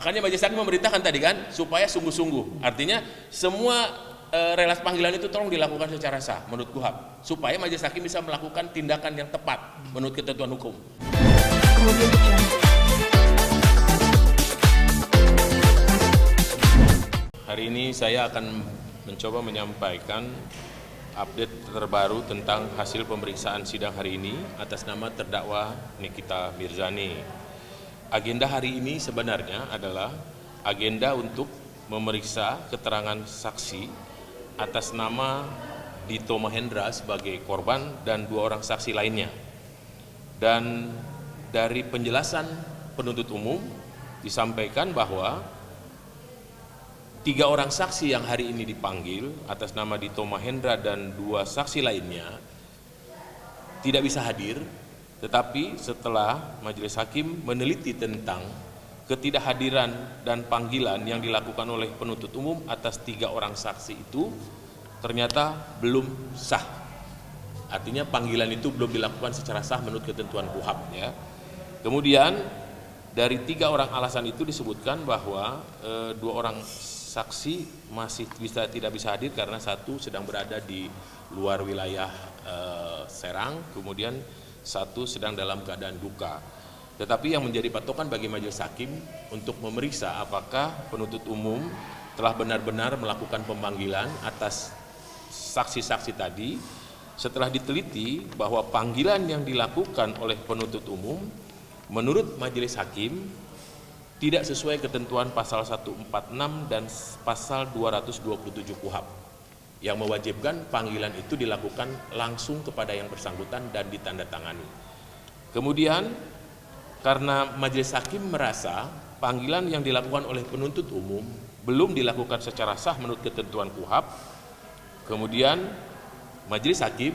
Makanya majelis hakim memerintahkan tadi kan supaya sungguh-sungguh. Artinya semua relasi panggilan itu tolong dilakukan secara sah menurut KUHAP supaya majelis hakim bisa melakukan tindakan yang tepat menurut ketentuan hukum. Hari ini saya akan mencoba menyampaikan update terbaru tentang hasil pemeriksaan sidang hari ini atas nama terdakwa Nikita Mirzani. Agenda hari ini sebenarnya adalah agenda untuk memeriksa keterangan saksi atas nama Dito Mahendra sebagai korban dan 2 orang saksi lainnya. Dan dari penjelasan penuntut umum disampaikan bahwa 3 orang saksi yang hari ini dipanggil atas nama Dito Mahendra dan 2 saksi lainnya tidak bisa hadir, tetapi setelah majelis hakim meneliti tentang ketidakhadiran dan panggilan yang dilakukan oleh penuntut umum atas 3 orang saksi itu ternyata belum sah. Artinya panggilan itu belum dilakukan secara sah menurut ketentuan KUHAP ya. Kemudian dari 3 orang alasan itu disebutkan bahwa 2 orang saksi masih tidak bisa hadir karena 1 sedang berada di luar wilayah Serang, kemudian 1 sedang dalam keadaan duka. Tetapi yang menjadi patokan bagi majelis hakim untuk memeriksa apakah penuntut umum telah benar-benar melakukan pemanggilan atas saksi-saksi tadi, setelah diteliti bahwa panggilan yang dilakukan oleh penuntut umum menurut majelis hakim tidak sesuai ketentuan pasal 146 dan pasal 227 KUHAP yang mewajibkan panggilan itu dilakukan langsung kepada yang bersangkutan dan ditandatangani. Kemudian karena majelis hakim merasa panggilan yang dilakukan oleh penuntut umum belum dilakukan secara sah menurut ketentuan KUHAP, kemudian majelis hakim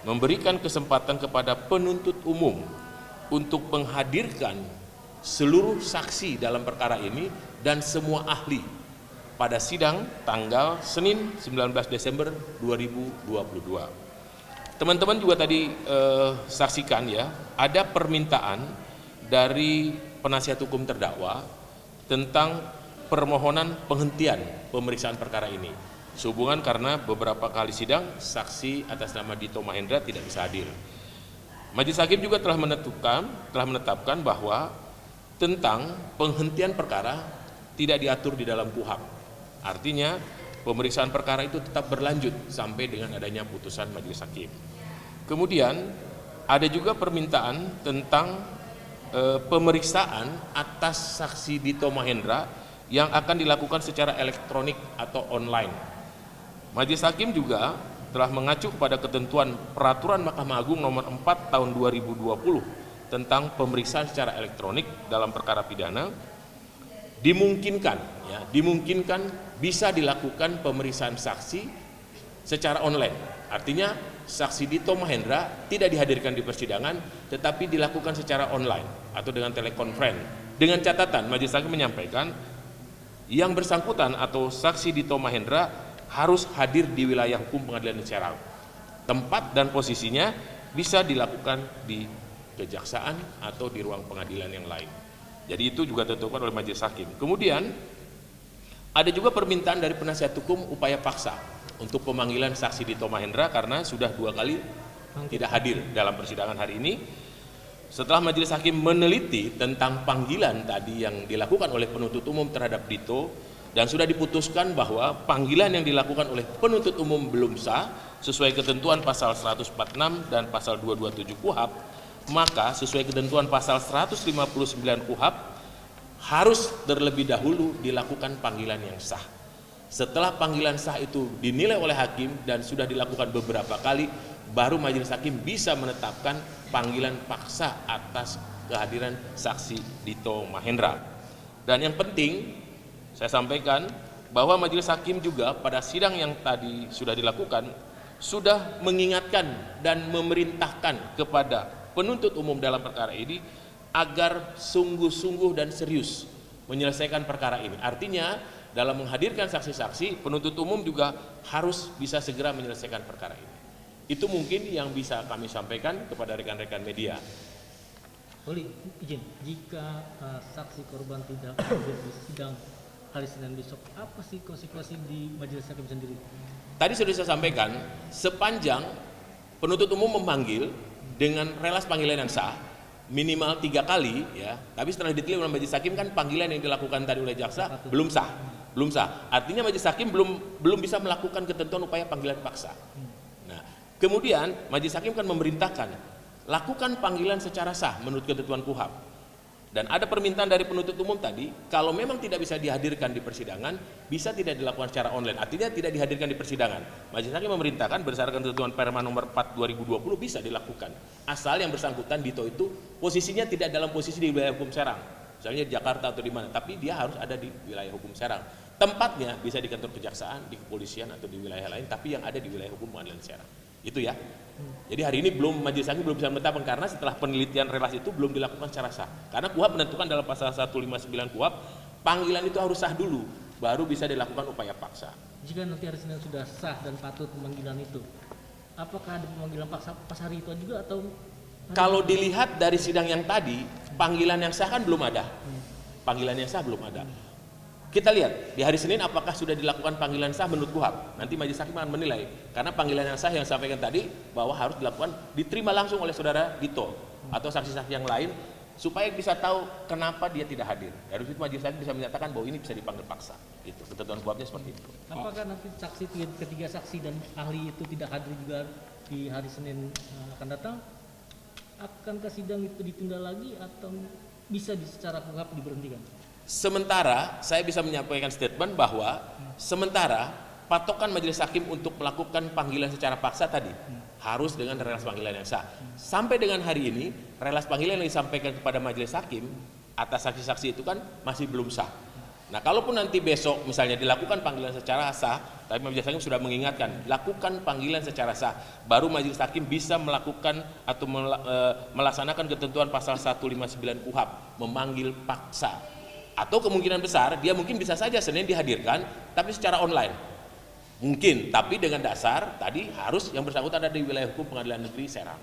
memberikan kesempatan kepada penuntut umum untuk menghadirkan seluruh saksi dalam perkara ini dan semua ahli pada sidang tanggal Senin 19 Desember 2022. Teman-teman juga tadi saksikan ya, ada permintaan dari penasihat hukum terdakwa tentang permohonan penghentian pemeriksaan perkara ini. Sehubungan karena beberapa kali sidang saksi atas nama Dito Mahendra tidak bisa hadir. Majelis hakim juga telah menetapkan bahwa tentang penghentian perkara tidak diatur di dalam KUHAP. Artinya pemeriksaan perkara itu tetap berlanjut sampai dengan adanya putusan majelis hakim. Kemudian ada juga permintaan tentang pemeriksaan atas saksi Dito Mahendra yang akan dilakukan secara elektronik atau online. Majelis hakim juga telah mengacu kepada ketentuan Peraturan Mahkamah Agung nomor 4 tahun 2020 tentang pemeriksaan secara elektronik dalam perkara pidana. Dimungkinkan bisa dilakukan pemeriksaan saksi secara online. Artinya saksi Dito Mahendra tidak dihadirkan di persidangan tetapi dilakukan secara online atau dengan telekonferensi. Dengan catatan majelis hakim menyampaikan yang bersangkutan atau saksi Dito Mahendra harus hadir di wilayah hukum pengadilan Serang. Tempat dan posisinya bisa dilakukan di kejaksaan atau di ruang pengadilan yang lain. Jadi itu juga ditentukan oleh majelis hakim. Kemudian ada juga permintaan dari penasihat hukum upaya paksa untuk pemanggilan saksi Dito Mahendra karena sudah 2 kali tidak hadir dalam persidangan hari ini. Setelah majelis hakim meneliti tentang panggilan tadi yang dilakukan oleh penuntut umum terhadap Dito dan sudah diputuskan bahwa panggilan yang dilakukan oleh penuntut umum belum sah sesuai ketentuan pasal 146 dan pasal 227 KUHAP, maka sesuai ketentuan pasal 159 KUHAP harus terlebih dahulu dilakukan panggilan yang sah. Setelah panggilan sah itu dinilai oleh hakim dan sudah dilakukan beberapa kali, baru majelis hakim bisa menetapkan panggilan paksa atas kehadiran saksi Dito Mahendra. Dan yang penting saya sampaikan bahwa majelis hakim juga pada sidang yang tadi sudah dilakukan sudah mengingatkan dan memerintahkan kepada penuntut umum dalam perkara ini agar sungguh-sungguh dan serius menyelesaikan perkara ini. Artinya dalam menghadirkan saksi-saksi, penuntut umum juga harus bisa segera menyelesaikan perkara ini. Itu mungkin yang bisa kami sampaikan kepada rekan-rekan media. Oli, izin, jika saksi korban tidak hadir di sidang hari Senin besok, apa sih konsekuensi di majelis hakim sendiri? Tadi sudah saya sampaikan, sepanjang penuntut umum memanggil dengan relas panggilan yang sah, minimal 3 kali, ya. Tapi setelah diteliti oleh majelis hakim kan panggilan yang dilakukan tadi oleh jaksa belum sah, belum sah. Artinya majelis hakim belum bisa melakukan ketentuan upaya panggilan paksa. Nah, kemudian majelis hakim kan memerintahkan lakukan panggilan secara sah menurut ketentuan KUHP. Dan ada permintaan dari penuntut umum tadi, kalau memang tidak bisa dihadirkan di persidangan, bisa tidak dilakukan secara online. Artinya tidak dihadirkan di persidangan. Majelis hakim memerintahkan berdasarkan ketentuan Perma nomor 4 2020 bisa dilakukan. Asal yang bersangkutan Dito itu posisinya tidak dalam posisi di wilayah hukum Serang. Misalnya di Jakarta atau di mana, tapi dia harus ada di wilayah hukum Serang. Tempatnya bisa di kantor kejaksaan, di kepolisian atau di wilayah lain, tapi yang ada di wilayah hukum Pengadilan Serang. Itu ya. Jadi hari ini majelis hakim belum bisa menetapkan karena setelah penelitian relasi itu belum dilakukan secara sah. Karena KUHP menentukan dalam pasal 159 KUHP panggilan itu harus sah dulu, baru bisa dilakukan upaya paksa. Jika nanti hari Senin sudah sah dan patut pemanggilan itu, apakah ada pemanggilan paksa pas hari itu juga atau? Kalau dilihat dari sidang yang tadi, panggilan yang sah kan belum ada. Panggilan yang sah belum ada. Kita lihat di hari Senin apakah sudah dilakukan panggilan sah menurut KUHP. Nanti majelis hakim akan menilai. Karena panggilan yang sah yang saya sampaikan tadi bahwa harus dilakukan diterima langsung oleh saudara Dito atau saksi-saksi yang lain supaya bisa tahu kenapa dia tidak hadir. Dari situ majelis hakim bisa menyatakan bahwa ini bisa dipanggil paksa. Itu ketentuan KUHP-nya seperti itu. Apakah nanti saksi ketiga saksi dan ahli itu tidak hadir juga di hari Senin akan datang? Akankah sidang itu ditunda lagi atau bisa secara KUHP diberhentikan? Sementara saya bisa menyampaikan statement bahwa sementara patokan majelis hakim untuk melakukan panggilan secara paksa tadi harus dengan relas panggilan yang sah. Sampai dengan hari ini relas panggilan yang disampaikan kepada majelis hakim atas saksi-saksi itu kan masih belum sah. Nah, kalaupun nanti besok misalnya dilakukan panggilan secara sah, tapi majelis hakim sudah mengingatkan, lakukan panggilan secara sah, baru majelis hakim bisa melakukan atau melaksanakan ketentuan pasal 159 KUHP, memanggil paksa. Atau kemungkinan besar dia mungkin bisa saja Senin dihadirkan tapi secara online. Mungkin, tapi dengan dasar tadi harus yang bersangkutan ada di wilayah hukum Pengadilan Negeri Serang.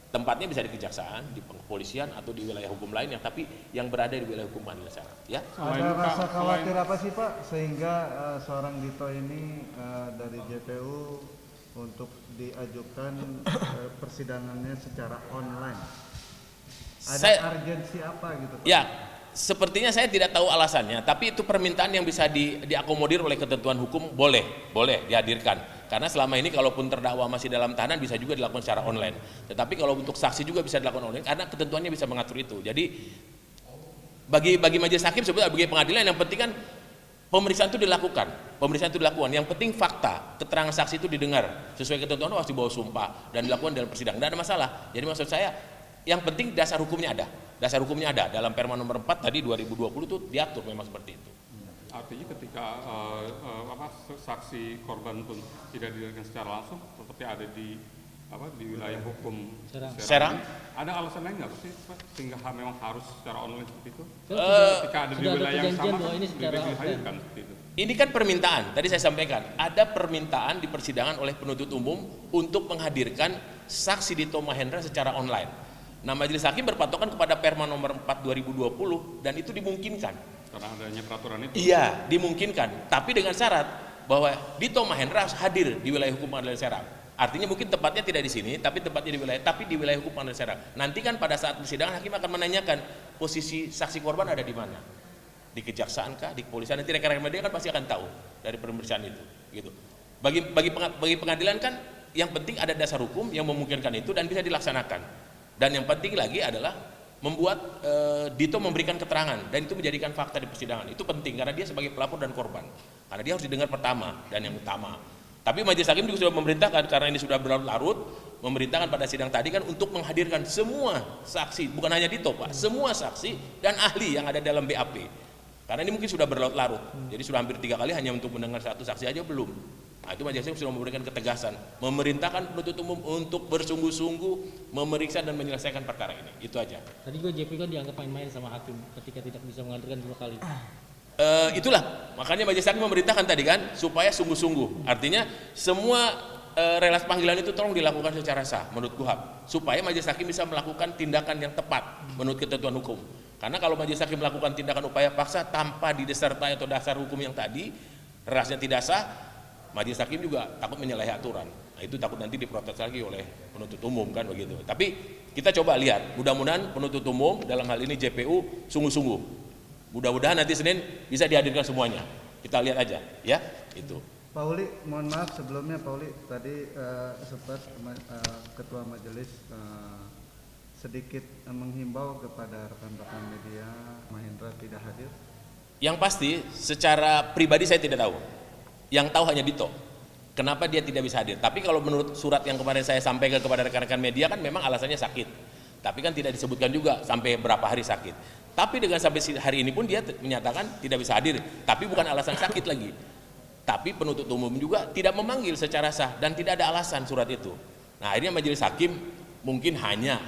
Tempatnya bisa di kejaksaan, di kepolisian atau di wilayah hukum lain yang tapi yang berada di wilayah hukum Pengadilan Serang, ya. Ada rasa khawatir apa sih Pak sehingga seorang Dito ini dari JPU untuk diajukan persidangannya secara online? Ada urgensi apa gitu Pak? Ya, sepertinya saya tidak tahu alasannya, tapi itu permintaan yang bisa diakomodir oleh ketentuan hukum, boleh dihadirkan. Karena selama ini kalaupun terdakwa masih dalam tahanan bisa juga dilakukan secara online. Tetapi kalau untuk saksi juga bisa dilakukan online karena ketentuannya bisa mengatur itu. Jadi bagi majelis hakim sebetulnya bagi pengadilan yang penting kan pemeriksaan itu dilakukan. Yang penting fakta, keterangan saksi itu didengar sesuai ketentuan harus dibawa sumpah dan dilakukan dalam persidangan. Tidak ada masalah. Jadi maksud saya yang penting dasar hukumnya ada. Dasar hukumnya ada dalam Perma nomor 4 tadi 2020 itu diatur memang seperti itu. Artinya ketika saksi korban pun tidak dilakukan secara langsung, tetapi ada di wilayah hukum Serang. Ada alasan lain nggak sih sehingga memang harus secara online seperti itu? Ketika ada di sudah wilayah yang sama, ini secara dihadirkan seperti itu. Ini kan permintaan, tadi saya sampaikan, ada permintaan di persidangan oleh penuntut umum untuk menghadirkan saksi Dito Mahendra secara online. Nah, majelis hakim berpatokan kepada Perma nomor 4 2020 dan itu dimungkinkan. Karena adanya peraturan itu. Iya, dimungkinkan, tapi dengan syarat bahwa Dito Mahendra harus hadir di wilayah hukum Pengadilan Serang. Artinya mungkin tempatnya tidak di sini, tapi tempatnya di wilayah hukum Pengadilan Serang. Nanti kan pada saat persidangan hakim akan menanyakan posisi saksi korban ada di mana. Di kejaksaan kah, di kepolisian, nanti rekan-rekan media kan pasti akan tahu dari pemeriksaan itu, gitu. Bagi pengadilan kan yang penting ada dasar hukum yang memungkinkan itu dan bisa dilaksanakan. Dan yang penting lagi adalah membuat Dito memberikan keterangan dan itu menjadikan fakta di persidangan. Itu penting karena dia sebagai pelapor dan korban. Karena dia harus didengar pertama dan yang utama. Tapi majelis hakim juga sudah memerintahkan karena ini sudah berlarut-larut, memerintahkan pada sidang tadi kan untuk menghadirkan semua saksi, bukan hanya Dito Pak, semua saksi dan ahli yang ada dalam BAP. Karena ini mungkin sudah berlarut-larut. Jadi sudah hampir 3 kali hanya untuk mendengar satu saksi aja belum. Nah, itu majelis hakim sudah memberikan ketegasan, memerintahkan penuntut umum untuk bersungguh-sungguh memeriksa dan menyelesaikan perkara ini. Itu aja. Tadi juga JP kan dianggap main-main sama hakim ketika tidak bisa menghadirkan 2 kali. Itulah makanya majelis hakim memerintahkan tadi kan supaya sungguh-sungguh. Artinya semua relasi panggilan itu tolong dilakukan secara sah menurut KUHAP, supaya majelis hakim bisa melakukan tindakan yang tepat menurut ketentuan hukum. Karena kalau majelis hakim melakukan tindakan upaya paksa tanpa disertai atau dasar hukum yang tadi, relasinya tidak sah, majelis hakim juga takut menyalahi aturan. Nah, itu takut nanti diprotes lagi oleh penuntut umum kan begitu. Tapi kita coba lihat, mudah-mudahan penuntut umum dalam hal ini JPU sungguh-sungguh. Mudah-mudahan nanti Senin bisa dihadirkan semuanya. Kita lihat aja ya, itu. Pak Uli, mohon maaf sebelumnya Pak Uli, tadi sempat Ketua Majelis sedikit menghimbau kepada rekan-rekan media Mahendra tidak hadir. Yang pasti secara pribadi saya tidak tahu. Yang tahu hanya Dito. Kenapa dia tidak bisa hadir? Tapi kalau menurut surat yang kemarin saya sampaikan kepada rekan-rekan media kan memang alasannya sakit. Tapi kan tidak disebutkan juga sampai berapa hari sakit. Tapi dengan sampai hari ini pun dia menyatakan tidak bisa hadir. Tapi bukan alasan sakit lagi. Tapi penuntut umum juga tidak memanggil secara sah dan tidak ada alasan surat itu. Nah, akhirnya majelis hakim mungkin hanya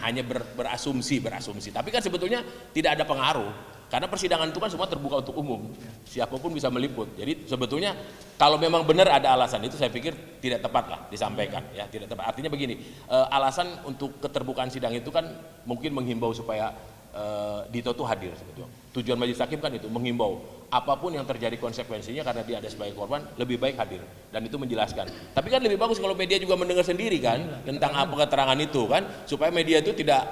berasumsi. Tapi kan sebetulnya tidak ada pengaruh. Karena persidangan itu kan semua terbuka untuk umum. Siapapun bisa meliput. Jadi sebetulnya kalau memang benar ada alasan itu saya pikir tidak tepat lah disampaikan ya, tidak tepat. Artinya begini, alasan untuk keterbukaan sidang itu kan mungkin menghimbau supaya Dito tuh hadir sebetulnya. Tujuan majelis hakim kan itu menghimbau apapun yang terjadi konsekuensinya karena dia ada sebagai korban lebih baik hadir dan itu menjelaskan. Tapi kan lebih bagus kalau media juga mendengar sendiri kan tentang apa keterangan itu kan, supaya media itu tidak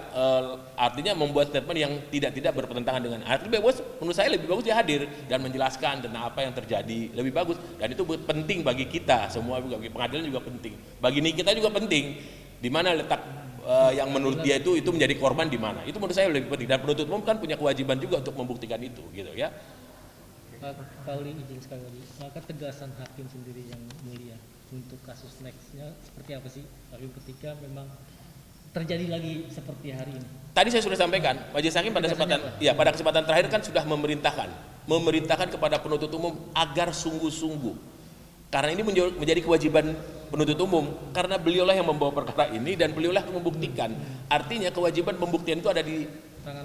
artinya membuat statement yang tidak berpertentangan dengan artinya bagus. Menurut saya lebih bagus dia hadir dan menjelaskan tentang apa yang terjadi, lebih bagus, dan itu penting bagi kita semua, bagi pengadilan juga penting, bagi kita juga penting, di mana letak yang menurut dia itu menjadi korban di mana. Itu menurut saya lebih penting, dan penuntut umum kan punya kewajiban juga untuk membuktikan itu gitu ya. Pak Uli, izin sekali lagi, ketegasan hakim sendiri yang mulia untuk kasus nextnya seperti apa sih hakim ketika memang terjadi lagi seperti hari ini? Tadi saya sudah sampaikan, majelis hakim pada kesempatan terakhir kan sudah memerintahkan kepada penuntut umum agar sungguh-sungguh. Karena ini menjadi kewajiban penuntut umum, karena beliaulah yang membawa perkara ini dan beliaulah yang membuktikan. Artinya kewajiban pembuktian itu ada di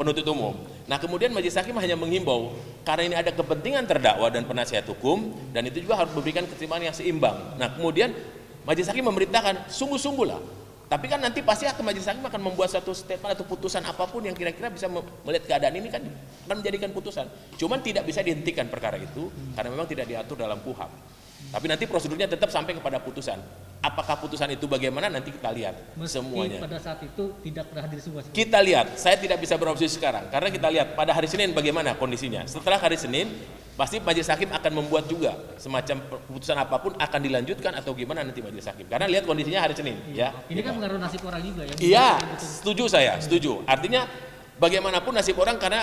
penuntut umum. Nah, kemudian majelis hakim hanya menghimbau karena ini ada kepentingan terdakwa dan penasihat hukum, dan itu juga harus memberikan keseimbangan yang seimbang. Nah, kemudian majelis hakim memerintahkan sungguh-sungguhlah. Tapi kan nanti pasti majelis hakim akan membuat satu statement atau putusan apapun yang kira-kira bisa melihat keadaan ini kan akan menjadikan putusan. Cuman tidak bisa dihentikan perkara itu karena memang tidak diatur dalam KUHAP. Tapi nanti prosedurnya tetap sampai kepada putusan. Apakah putusan itu bagaimana nanti kita lihat semuanya. Pada saat itu tidak berhadir semua. Kita lihat, saya tidak bisa beropsi sekarang karena kita lihat pada hari Senin bagaimana kondisinya. Setelah hari Senin pasti majelis hakim akan membuat juga semacam putusan apapun akan dilanjutkan atau gimana nanti majelis hakim. Karena lihat kondisinya hari Senin ya. Ini kan mengaruh nasib orang juga ya. Iya, setuju saya, setuju. Artinya bagaimanapun nasib orang, karena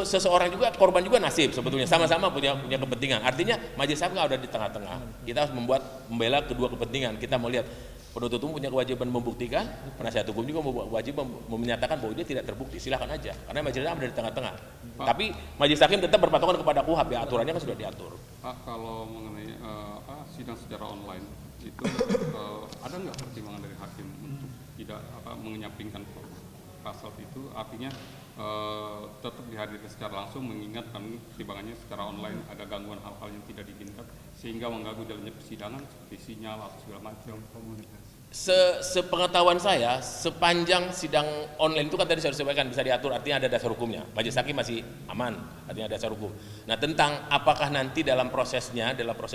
seseorang juga korban juga nasib sebetulnya, sama-sama punya kepentingan. Artinya majelis hakim ada di tengah-tengah. Kita harus membela kedua kepentingan. Kita mau lihat penuntut umum punya kewajiban membuktikan, penasihat hukum juga wajib menyatakan bahwa dia tidak terbukti. Silakan aja, karena majelis hakim ada di tengah-tengah. Tapi majelis hakim tetap berpatokan kepada KUHAP ya, aturannya kan sudah diatur. Pak, kalau mengenai sidang secara online itu ada nggak pertimbangan dari hakim untuk tidak mengenyampingkan pasal itu, artinya tetap dihadirkan secara langsung, mengingat kami pertimbangannya secara online ada gangguan hal-hal yang tidak diinginkan sehingga mengganggu jalannya persidangan seperti sinyal atau segala macam komunikasi. Sepengetahuan saya, sepanjang sidang online itu kan tadi saya sampaikan bisa diatur, artinya ada dasar hukumnya. Majelis hakim masih aman, artinya ada dasar hukum. Nah, tentang apakah nanti dalam proses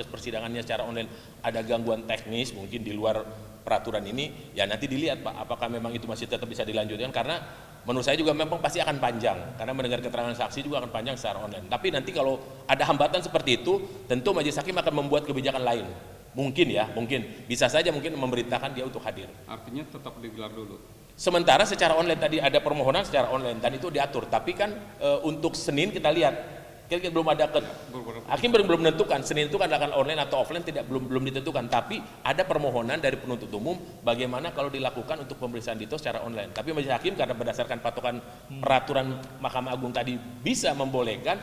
persidangannya secara online ada gangguan teknis mungkin di luar peraturan ini, ya nanti dilihat Pak, apakah memang itu masih tetap bisa dilanjutkan, karena menurut saya juga memang pasti akan panjang, karena mendengar keterangan saksi juga akan panjang secara online. Tapi nanti kalau ada hambatan seperti itu, tentu majelis hakim akan membuat kebijakan lain. Mungkin bisa saja mungkin memerintahkan dia untuk hadir. Artinya tetap digelar dulu. Sementara secara online tadi ada permohonan secara online dan itu diatur. Tapi kan untuk Senin kita lihat, kira-kira belum ada hakim belum menentukan Senin itu kan akan online atau offline, belum ditentukan. Tapi ada permohonan dari penuntut umum bagaimana kalau dilakukan untuk pemeriksaan Dito secara online. Tapi majelis hakim karena berdasarkan patokan peraturan Mahkamah Agung tadi bisa membolehkan,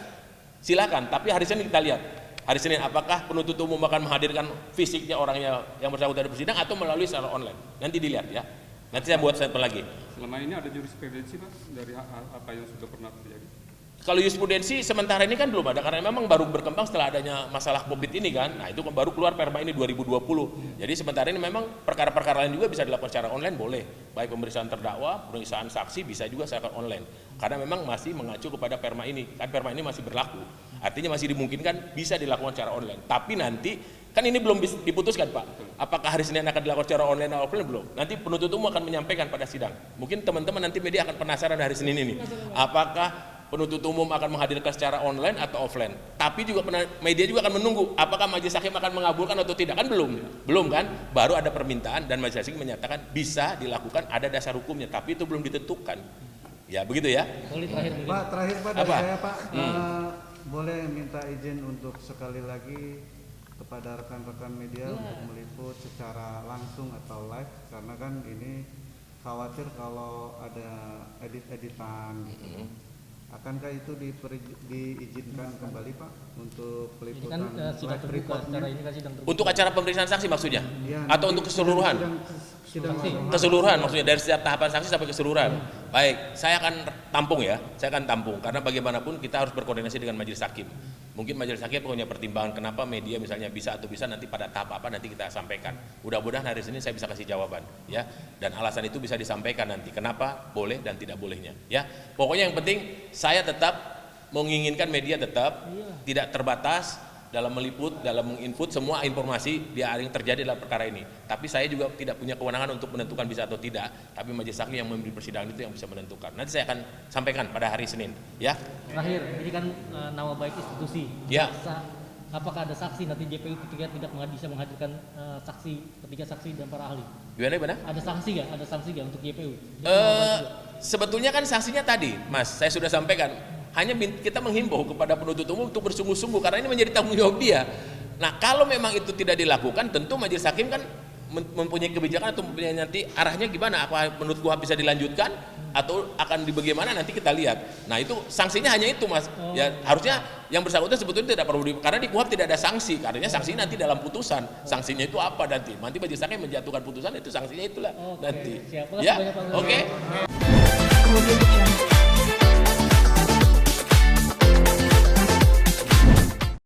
silakan. Tapi hari Senin kita lihat. Hari Senin apakah penuntut umum akan menghadirkan fisiknya orangnya yang bersangkutan di persidangan atau melalui secara online. Nanti dilihat ya. Nanti saya buat statement lagi. Selama ini ada jurisprudensi Pak dari apa yang sudah pernah terjadi? Kalau jurisprudensi sementara ini kan belum ada karena memang baru berkembang setelah adanya masalah Covid ini kan. Nah, itu baru keluar Perma ini 2020. Jadi sementara ini memang perkara-perkara lain juga bisa dilakukan secara online boleh. Baik pemeriksaan terdakwa, pemeriksaan saksi bisa juga secara online. Karena memang masih mengacu kepada Perma ini. Kan Perma ini masih berlaku. Artinya masih dimungkinkan bisa dilakukan secara online. Tapi nanti kan ini belum diputuskan, Pak. Apakah hari Senin akan dilakukan secara online atau offline belum? Nanti penuntut umum akan menyampaikan pada sidang. Mungkin teman-teman nanti media akan penasaran hari Senin ini. Apakah penuntut umum akan menghadirkan secara online atau offline? Tapi juga media juga akan menunggu apakah majelis hakim akan mengabulkan atau tidak. Kan belum kan? Baru ada permintaan dan majelis hakim menyatakan bisa dilakukan, ada dasar hukumnya, tapi itu belum ditentukan. Ya begitu ya. Pak, terakhir Pak dari Apa? saya Pak, boleh minta izin untuk sekali lagi kepada rekan-rekan media untuk meliput secara langsung atau live, karena kan ini khawatir kalau ada edit-editan gitu. Akankah itu diizinkan kembali Pak untuk Ini peliputan kan sidang live terbuka, reportnya? acara ini kan sidang terbuka. Untuk acara pemeriksaan saksi maksudnya? Iya, Atau nanti untuk keseluruhan? sidang Keseluruhan maksudnya dari setiap tahapan saksi sampai keseluruhan. Baik, saya akan tampung ya. Saya akan tampung karena bagaimanapun kita harus berkoordinasi dengan majelis hakim. Mungkin majelis hakim punya pertimbangan kenapa media misalnya bisa atau bisa, nanti pada tahap apa nanti kita sampaikan. Mudah-mudahan hari Senin saya bisa kasih jawaban ya. Dan alasan itu bisa disampaikan nanti kenapa boleh dan tidak bolehnya ya. Pokoknya yang penting saya tetap menginginkan media tetap tidak terbatas dalam meliput, dalam menginput semua informasi yang terjadi dalam perkara ini. Tapi saya juga tidak punya kewenangan untuk menentukan bisa atau tidak. Tapi majelis hakim yang memberi persidangan itu yang bisa menentukan. Nanti saya akan sampaikan pada hari Senin. Ya. Terakhir, ini kan nama baik institusi. Ya. Apakah ada saksi nanti JPU ketika tidak bisa menghadirkan ketiga saksi dan para ahli? Gimana? Ada sanksi nggak? Ada sanksi nggak untuk JPU? Sebetulnya kan sanksinya tadi, Mas, saya sudah sampaikan. Hanya kita menghimbau kepada penuntut umum untuk bersungguh-sungguh karena ini menjadi tanggung jawab dia. Nah, kalau memang itu tidak dilakukan, tentu majelis hakim kan mempunyai kebijakan atau mempunyai nanti arahnya gimana? Apa menurut KUHP bisa dilanjutkan atau akan bagaimana nanti kita lihat. Nah, itu sanksinya hanya itu, Mas. Ya, harusnya yang bersangkutan sebetulnya tidak perlu karena di KUHP tidak ada sanksi. Karena sanksi nanti dalam putusan. Sanksinya itu apa nanti? Nanti majelis hakim menjatuhkan putusan itu sanksinya itulah nanti. Siap. Ya. Oke.